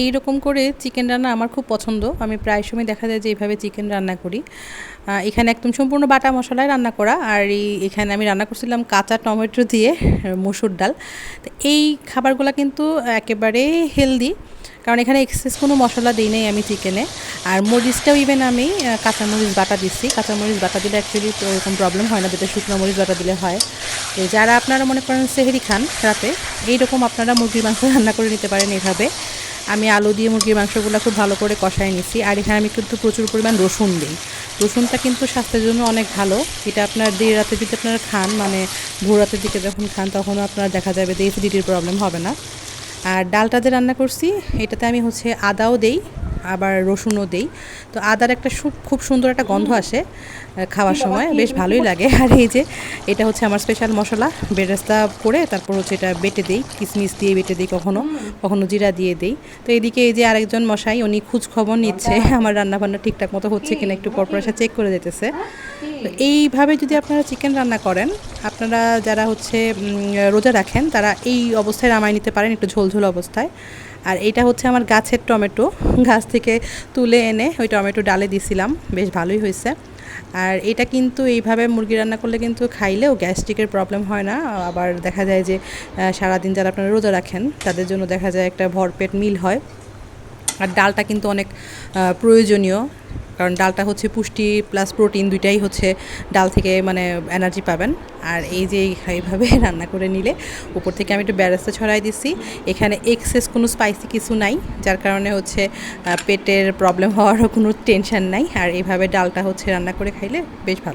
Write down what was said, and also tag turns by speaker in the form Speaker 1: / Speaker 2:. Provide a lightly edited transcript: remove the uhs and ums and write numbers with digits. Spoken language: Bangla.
Speaker 1: এই রকম করে চিকেন রান্না আমার খুব পছন্দ। আমি প্রায় সময় দেখা যায় যে এইভাবে চিকেন রান্না করি। এখানে একদম সম্পূর্ণ বাটা মশলায় রান্না করা, আর এখানে আমি রান্না করছিলাম কাঁচা টমেটো দিয়ে মসুর ডাল। তো এই খাবারগুলো কিন্তু একেবারে হেলদি, কারণ এখানে এক্সেস কোনো মশলা দিই নাই আমি চিকেনে। আর মরিচটাও ইভেন আমি কাঁচামরিচ বাটা দিচ্ছি। কাঁচামরিচ বাটা দিলে অ্যাকচুয়ালি তো এরকম প্রবলেম হয় না, যেটা শুকনো মরিচ বাটা দিলে হয়। তো যারা আপনারা মনে করেন সেহরি খান রাতে, এইরকম আপনারা মুরগির মাংস রান্না করে নিতে পারেন এভাবে। আমি আলু দিয়ে মুরগির মাংসগুলো খুব ভালো করে কষায় নিছি। আর এখানে আমি কিন্তু প্রচুর পরিমাণ রসুন দিই। রসুনটা কিন্তু স্বাস্থ্যের জন্য অনেক ভালো। এটা আপনার দেরি রাতে যদি আপনারা খান, মানে ভোর রাতের দিকে যখন খান, তখনও আপনার দেখা যাবে যে অ্যাসিডিটির প্রবলেম হবে না। আর ডালটা যে রান্না করছি এটাতে আমি আদাও দেই, আবার রসুনও দেই। তো আদার একটা খুব সুন্দর একটা গন্ধ আসে খাওয়ার সময়, বেশ ভালোই লাগে। আর এই যে এটা আমার স্পেশাল মশলা, বেরেস্তা করে তারপর এটা বেটে দিই, কিশমিশ দিয়ে বেটে দিই, কখনো কখনো জিরা দিয়ে দিই। তো এদিকে এই যে আরেকজন মশাই, উনি খোঁজ খবর নিচ্ছে আমার রান্নাবান্না ঠিকঠাক মতো হচ্ছে কিনা, একটু পরপর এসে চেক করে দিতেছে। তো এইভাবে যদি আপনারা চিকেন রান্না করেন, আপনারা যারা রোজা রাখেন, তারা এই অবস্থায় নামায় নিতে পারেন, একটু ঝোলঝোল অবস্থায়। আর এটা আমার গাছের টমেটো, গাছ থেকে তুলে এনে ওই টমেটো ডালে দিছিলাম, বেশ ভালোই হয়েছে। আর এটা কিন্তু এইভাবে মুরগি রান্না করলে কিন্তু খাইলেও গ্যাস্ট্রিকের প্রবলেম হয় না। আবার দেখা যায় যে সারাদিন যারা আপনারা রোজা রাখেন, তাদের জন্য দেখা যায় একটা ভরপেট মিল হয়। আর ডালটা কিন্তু অনেক প্রয়োজনীয়, কারণ ডালটা পুষ্টি প্লাস প্রোটিন দুইটাই ডাল থেকে, মানে এনার্জি পাবেন। আর এই যে এইভাবে রান্না করে নিলে উপর থেকে আমি একটু বেরেস্তা ছড়াই দিছি। এখানে এক্সেস কোনো স্পাইসি কিছু নাই, যার কারণে পেটের প্রবলেম হওয়ারও কোনো টেনশন নাই। আর এইভাবে ডালটা রান্না করে খাইলে বেশ ভালো।